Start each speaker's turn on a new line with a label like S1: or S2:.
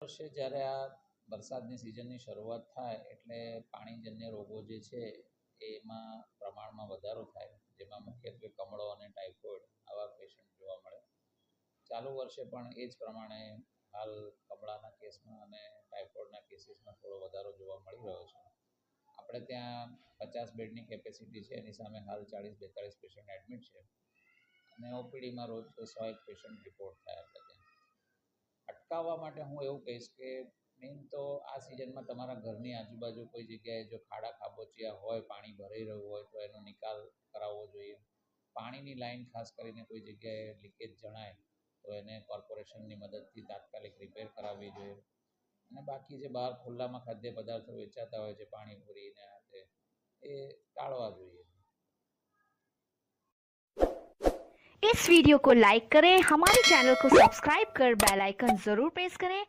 S1: વર્ષે જ્યારે આ વરસાદની સિઝનની શરૂઆત થાય એટલે પાણીજન્ય રોગો જે છે એમાં પ્રમાણમાં વધારો થાય, જેમાં મુખ્યત્વે કમળો અને ટાઇફોઇડ આવા પેશન્ટ જોવા મળે. ચાલુ વર્ષે પણ એ જ પ્રમાણે હાલ કમળાના કેસમાં અને ટાઇફોઇડના કેસીસમાં થોડો વધારો જોવા મળી રહ્યો છે. આપણે ત્યાં 50 બેડની કેપેસિટી છે, એની સામે હાલ 40-42 પેશન્ટ એડમિટ છે અને ઓપીડીમાં રોજ 100 પેશન્ટ રિપોર્ટ થાય. આપણે ત્યાં અટકાવવા માટે હું એવું કહીશ કે મેઇન તો આ સિઝનમાં તમારા ઘરની આજુબાજુ કોઈ જગ્યાએ જો ખાડા ખાબોચિયા હોય, પાણી ભરાઈ રહ્યું હોય તો એનો નિકાલ કરાવવો જોઈએ. પાણીની લાઈન ખાસ કરીને કોઈ જગ્યાએ લીકેજ જણાય તો એને કોર્પોરેશનની મદદથી તાત્કાલિક રિપેર કરાવવી જોઈએ. અને બાકી જે બહાર ખુલ્લામાં ખાદ્ય પદાર્થો વેચાતા હોય છે, પાણીપુરીને આ તે, એ ટાળવા જોઈએ.
S2: इस वीडियो को लाइक करें, हमारे चैनल को सब्सक्राइब कर बेल आइकन जरूर प्रेस करें